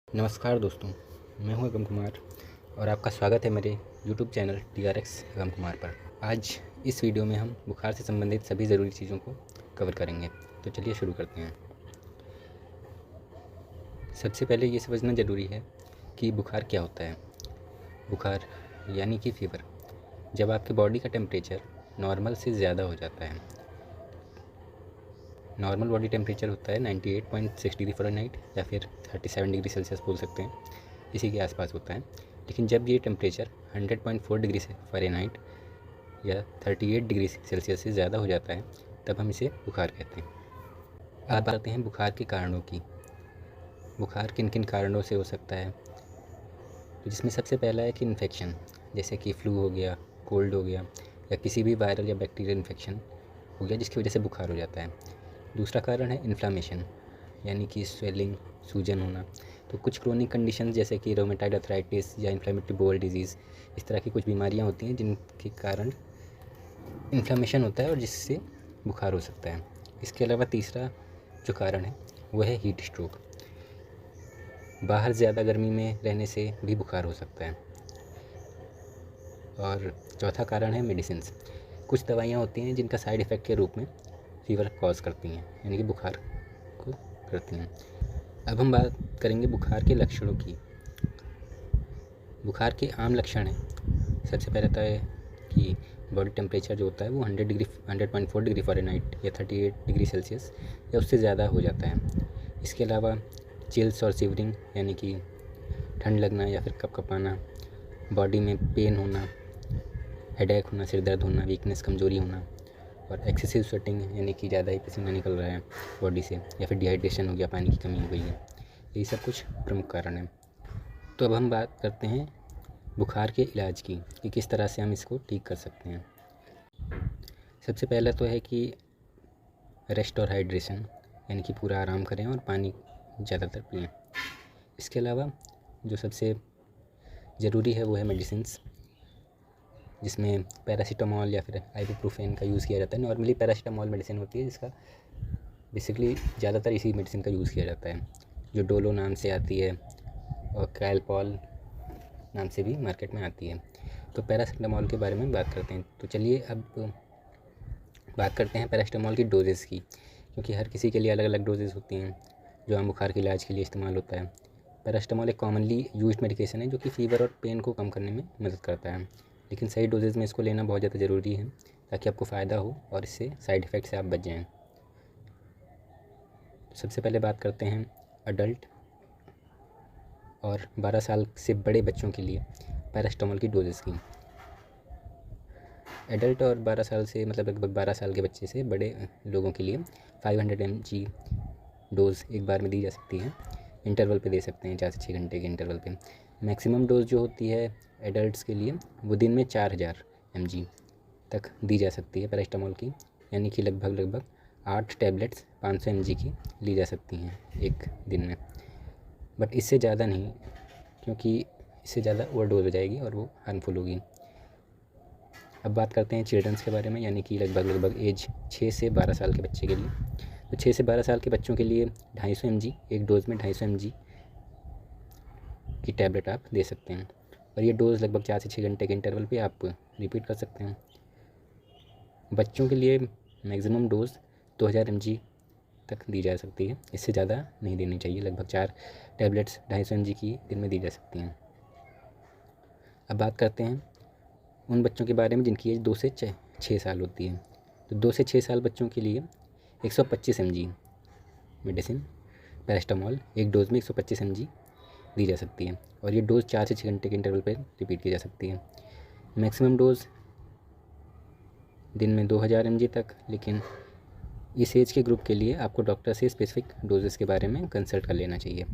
नमस्कार दोस्तों, मैं हूं अगम कुमार और आपका स्वागत है मेरे YouTube चैनल TRX अगम कुमार पर। आज इस वीडियो में हम बुखार से संबंधित सभी ज़रूरी चीज़ों को कवर करेंगे। तो चलिए शुरू करते हैं। सबसे पहले ये समझना ज़रूरी है कि बुखार क्या होता है। बुखार यानी कि फीवर, जब आपके बॉडी का टेम्परेचर नॉर्मल से ज़्यादा हो जाता है। नॉर्मल बॉडी टेम्परेचर होता है 98.6 डिग्री फ़ारेनहाइट या फिर 37 डिग्री सेल्सियस बोल सकते हैं, इसी के आसपास होता है। लेकिन जब ये टेम्परेचर 100.4 डिग्री से फ़ारेनहाइट या 38 डिग्री सेल्सियस से ज़्यादा हो जाता है, तब हम इसे बुखार कहते हैं। अब आते हैं बुखार के कारणों की। बुखार किन किन कारणों से हो सकता है, तो जिसमें सबसे पहला है कि इन्फेक्शन, जैसे कि फ्लू हो गया, कोल्ड हो गया या किसी भी वायरल या बैक्टीरियल इन्फेक्शन हो गया जिसकी वजह से बुखार हो जाता है। दूसरा कारण है इन्फ्लामेशन, यानी कि स्वेलिंग, सूजन होना। तो कुछ क्रोनिक कंडीशन जैसे कि रोमेटाइड अर्थराइटिस या इन्फ्लेमेटरी बोअल डिजीज़, इस तरह की कुछ बीमारियां होती हैं जिनके कारण इन्फ्लामेशन होता है और जिससे बुखार हो सकता है। इसके अलावा तीसरा जो कारण है वो है हीट स्ट्रोक। बाहर ज़्यादा गर्मी में रहने से भी बुखार हो सकता है। और चौथा कारण है मेडिसिन्स। कुछ दवाइयाँ होती हैं जिनका साइड इफ़ेक्ट के रूप में फीवर कॉज करती हैं, यानी कि बुखार को करती हैं। अब हम बात करेंगे बुखार के लक्षणों की। बुखार के आम लक्षण हैं, सबसे पहले तो है कि बॉडी टेम्परेचर जो होता है वो 100.4 डिग्री फ़ारेनहाइट या 38 डिग्री सेल्सियस या उससे ज़्यादा हो जाता है। इसके अलावा चिल्स और शिवरिंग, यानी कि ठंड लगना या फिर कपकपाना, बॉडी में पेन होना, हेडेक होना, सिर दर्द होना, वीकनेस, कमज़ोरी होना, और एक्सेसिव स्वेटिंग, यानी कि ज़्यादा ही पसीना निकल रहा है बॉडी से, या फिर डिहाइड्रेशन हो गया, पानी की कमी हो गई है। यही सब कुछ प्रमुख कारण हैं। तो अब हम बात करते हैं बुखार के इलाज की कि किस तरह से हम इसको ठीक कर सकते हैं। सबसे पहला तो है कि रेस्ट और हाइड्रेशन, यानी कि पूरा आराम करें और पानी ज़्यादातर पिएँ। इसके अलावा जो सबसे ज़रूरी है वो है मेडिसिन्स, जिसमें पैरासीटामॉल या फिर आइबुप्रोफेन का यूज़ किया जाता है। नॉर्मली पैरासीटामॉल मेडिसिन होती है जिसका बेसिकली ज़्यादातर इसी मेडिसिन का यूज़ किया जाता है, जो डोलो नाम से आती है और कैलपॉल नाम से भी मार्केट में आती है। तो पैरासीटामॉल के बारे में बात करते हैं। तो चलिए अब बात करते हैं पैरासीटामॉल की डोजेस की, क्योंकि हर किसी के लिए अलग अलग डोजेस होती हैं जो आम बुखार के इलाज के लिए इस्तेमाल होता है। पैरासीटामॉल एक कॉमनली यूज्ड मेडिकेशन है जो कि फ़ीवर और पेन को कम करने में मदद करता है, लेकिन सही डोजेज़ में इसको लेना बहुत ज़्यादा ज़रूरी है ताकि आपको फ़ायदा हो और इससे साइड इफ़ेक्ट से आप बच जाएँ। सबसे पहले बात करते हैं अडल्ट और 12 साल से बड़े बच्चों के लिए पैरासीटामॉल की डोजेस की। एडल्ट और 12 साल से मतलब लगभग 12 साल के बच्चे से बड़े लोगों के लिए 500 mg डोज़ एक बार में दी जा सकती है। इंटरवल पे दे सकते हैं, 4 से 6 घंटे के इंटरवल पे। मैक्सिमम डोज़ जो होती है एडल्ट्स के लिए वो दिन में 4000 mg तक दी जा सकती है पैरासीटामॉल की, यानी कि लगभग 8 टैबलेट्स 500 mg की ली जा सकती हैं एक दिन में। बट इससे ज़्यादा नहीं, क्योंकि इससे ज़्यादा ओवरडोज हो जाएगी और वो हार्मफुल होगी। अब बात करते हैं चिल्ड्रंस के बारे में, यानी कि लगभग एज 6 से 12 साल के बच्चे के लिए। तो 6 से 12 साल के बच्चों के लिए 250 mg, एक डोज़ में 250 mg की टैबलेट आप दे सकते हैं, और ये डोज़ लगभग 4 से 6 घंटे के इंटरवल पे आप रिपीट कर सकते हैं। बच्चों के लिए मैक्सिमम डोज़ 2000 mg तक दी जा सकती है, इससे ज़्यादा नहीं देनी चाहिए। लगभग 4 टैबलेट्स 250 mg की दिन में दी जा सकती हैं। अब बात करते हैं उन बच्चों के बारे में जिनकी एज 2 से 6 साल होती है। तो 2 से 6 साल बच्चों के लिए 125 mg मेडिसिन पैरासीटामॉल एक डोज़ में 125 mg दी जा सकती है, और ये डोज़ 4 से 6 घंटे के इंटरवल पर रिपीट की जा सकती है। मैक्सिमम डोज़ दिन में 2000 mg तक, लेकिन इस एज के ग्रुप के लिए आपको डॉक्टर से स्पेसिफिक डोजेस के बारे में कंसल्ट कर लेना चाहिए।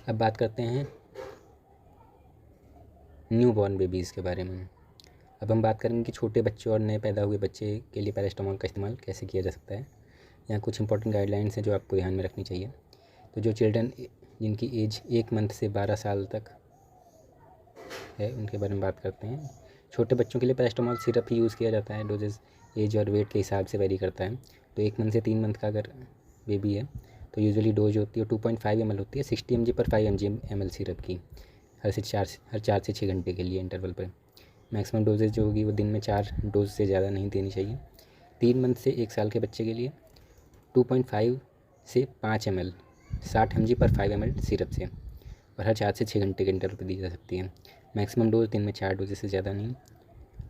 अब बात करते हैं न्यू बॉर्न बेबीज़ के बारे में। अब हम बात करेंगे कि छोटे बच्चे और नए पैदा हुए बच्चे के लिए पैरासीटामॉल का इस्तेमाल कैसे किया जा सकता है। यहाँ कुछ इंपॉर्टेंट गाइडलाइंस हैं जो आपको ध्यान में रखनी चाहिए। तो जो चिल्ड्रन जिनकी एज 1 मंथ से 12 साल तक है उनके बारे में बात करते हैं। छोटे बच्चों के लिए पैरासीटामॉल सिरप ही यूज़ किया जाता है। डोजेस एज और वेट के हिसाब से वेरी करता है। तो 1 मंथ से 3 मंथ का अगर बेबी है तो यूजुअली डोज होती है 2.5 ml होती है 60 mg पर 5 ml सिरप की हर 4 से 6 घंटे के लिए इंटरवल पर। मैक्सिमम डोजेज जो होगी वो दिन में 4 डोज से ज़्यादा नहीं देनी चाहिए। 3 मंथ से 1 साल के बच्चे के लिए 2.5 से 5 ml 60 mg पर 5 ml सिरप से और हर 4 से 6 घंटे के इंटरवल पर दी जा सकती है। मैक्सिमम डोज दिन में 4 डोजेज से ज़्यादा नहीं।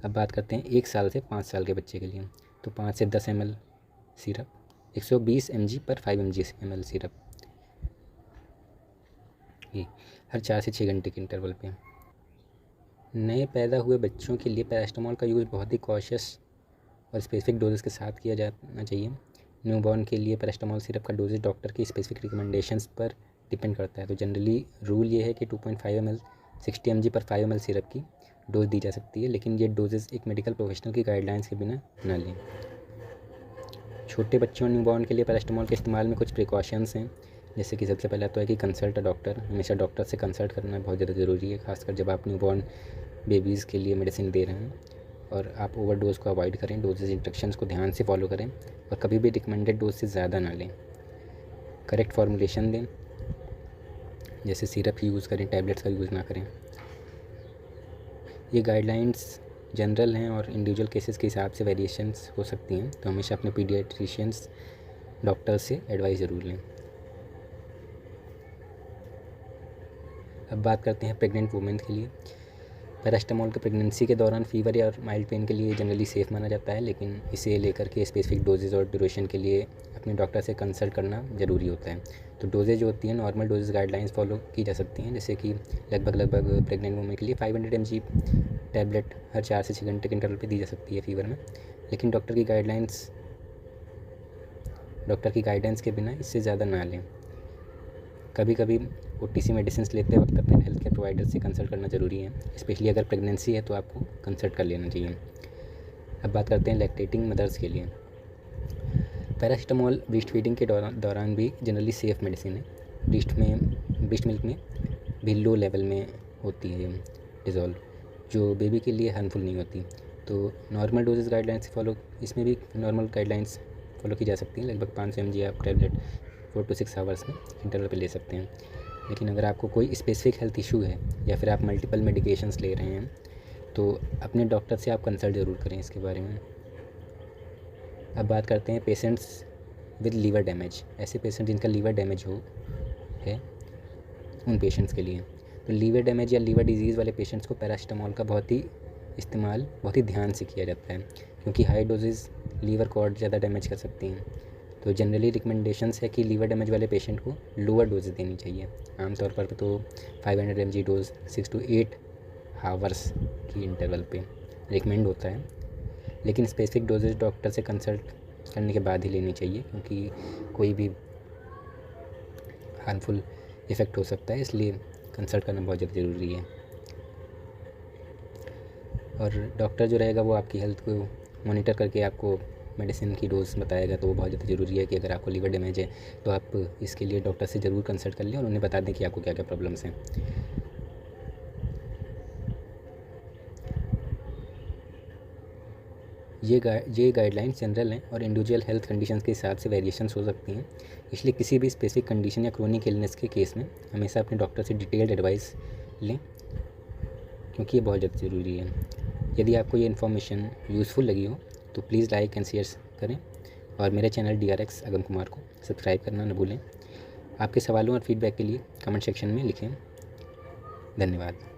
अब बात करते हैं 1 साल से 5 साल के बच्चे के लिए, तो 5 से 10 ml सिरप 120 mg पर 5 ml सिरप ये हर 4 से 6 घंटे के इंटरवल पे। नए पैदा हुए बच्चों के लिए पैरास्टामोल का यूज़ बहुत ही कॉशियस और स्पेसिफिक डोजेस के साथ किया जाना चाहिए। न्यूबॉर्न के लिए पैरास्टामोल सिरप का डोजेज डॉक्टर की स्पेसिफिक रिकमेंडेशंस पर डिपेंड करता है। तो जनरली रूल ये है कि 2.5 ml 60 mg पर 5 ml सिरप की डोज दी जा सकती है, लेकिन ये डोजेस एक मेडिकल प्रोफेशनल की गाइडलाइंस के बिना न लें। छोटे बच्चों और न्यूबॉर्न के लिए पैरास्टामोल के इस्तेमाल में कुछ प्रिकॉशंस हैं, जैसे कि सबसे पहला तो है कि कंसल्ट अ डॉक्टर। हमेशा डॉक्टर से कंसल्ट करना बहुत ज़्यादा ज़रूरी है, खासकर जब आप न्यूबॉर्न बेबीज़ के लिए मेडिसिन दे रहे हैं। और आप ओवरडोज को अवॉइड करें, डोजेज इंस्ट्रक्शंस को ध्यान से फॉलो करें और कभी भी रिकमेंडेड डोज से ज़्यादा ना लें। करेक्ट फॉर्मुलेशन दें, जैसे सिरप ही यूज़ करें, टैबलेट्स का यूज़ ना करें। ये गाइडलाइंस जनरल हैं और इंडिविजुअल केसेस के हिसाब से वेरिएशंस हो सकती हैं, तो हमेशा अपने पीडियाट्रिशियंस डॉक्टर से एडवाइस ज़रूर लें। अब बात करते हैं प्रेग्नेंट वुमेन के लिए। पैरास्टामोल के प्रेगनेंसी के दौरान फीवर या माइल्ड पेन के लिए जनरली सेफ़ माना जाता है, लेकिन इसे लेकर के स्पेसिफिक डोजेज और ड्यूरेशन के लिए अपने डॉक्टर से कंसल्ट करना ज़रूरी होता है। तो डोजेज जो होती हैं नॉर्मल डोजेज गाइडलाइंस फॉलो की जा सकती हैं, जैसे कि लगभग प्रेग्नेंट वुमेन के लिए 500 mg टैबलेट हर 4 से 6 घंटे के इंटरवल पे दी जा सकती है फीवर में, लेकिन डॉक्टर की गाइडेंस के बिना इससे ज़्यादा ना लें। कभी कभी OTC मेडिसिन लेते वक्त अपने हेल्थ केयर प्रोवाइडर से कंसल्ट करना ज़रूरी है, स्पेशली अगर प्रेगनेंसी है तो आपको कंसल्ट कर लेना चाहिए। अब बात करते हैं लैक्टेटिंग मदर्स के लिए। पैरास्टामोल ब्रेस्ट फीडिंग के दौरान भी जनरली सेफ़ मेडिसिन है। ब्रेस्ट मिल्क में भी लो लेवल में होती है डिज़ोल्व, जो बेबी के लिए हार्मफुल नहीं होती। तो नॉर्मल डोजेज गाइडलाइंस फॉलो, इसमें भी नॉर्मल गाइडलाइंस फॉलो की जा सकती हैं। लगभग 500 mg आप टैबलेट 4 to 6 आवर्स में इंटरवल पे ले सकते हैं। लेकिन अगर आपको कोई स्पेसिफिक हेल्थ इशू है या फिर आप मल्टीपल मेडिकेशंस ले रहे हैं तो अपने डॉक्टर से आप कंसल्ट ज़रूर करें इसके बारे में। अब बात करते हैं पेशेंट्स विद लीवर डैमेज। ऐसे पेशेंट जिनका लीवर डैमेज है उन पेशेंट्स के लिए। तो लीवर डैमेज या लीवर डिजीज़ वाले पेशेंट्स को पैरास्टामोल का बहुत ही ध्यान से किया जाता है, क्योंकि हाई डोजेज़ लीवर को और ज़्यादा डैमेज कर सकती हैं। तो जनरली रिकमेंडेशंस है कि लीवर डैमेज वाले पेशेंट को लोअर डोज देनी चाहिए। आमतौर पर तो 500 mg डोज 6 to 8 आवर्स की इंटरवल पे रिकमेंड होता है, लेकिन स्पेसिफिक डोजेज डॉक्टर से कंसल्ट करने के बाद ही लेनी चाहिए, क्योंकि कोई भी हार्मफुल इफ़ेक्ट हो सकता है, इसलिए कंसल्ट करना बहुत ज़्यादा ज़रूरी है। और डॉक्टर जो रहेगा वो आपकी हेल्थ को मॉनिटर करके आपको मेडिसिन की डोज बताएगा, तो वो बहुत ज़्यादा ज़रूरी है कि अगर आपको लीवर डैमेज है तो आप इसके लिए डॉक्टर से ज़रूर कंसल्ट कर लें और उन्हें बता दें कि आपको क्या क्या प्रॉब्लम्स हैं। ये गाइडलाइंस जनरल हैं और इंडिविजुअल हेल्थ कंडीशंस के हिसाब से वेरिएशंस हो सकती हैं, इसलिए किसी भी स्पेसिफिक कंडीशन या क्रोनिक इलनेस के केस में हमेशा अपने डॉक्टर से डिटेल्ड एडवाइस लें, क्योंकि ये बहुत ज़्यादा ज़रूरी है। यदि आपको ये इन्फॉर्मेशन यूज़फुल लगी हो तो प्लीज़ लाइक एंड शेयर करें और मेरे चैनल DRX अगम कुमार को सब्सक्राइब करना न भूलें। आपके सवालों और फीडबैक के लिए कमेंट सेक्शन में लिखें। धन्यवाद।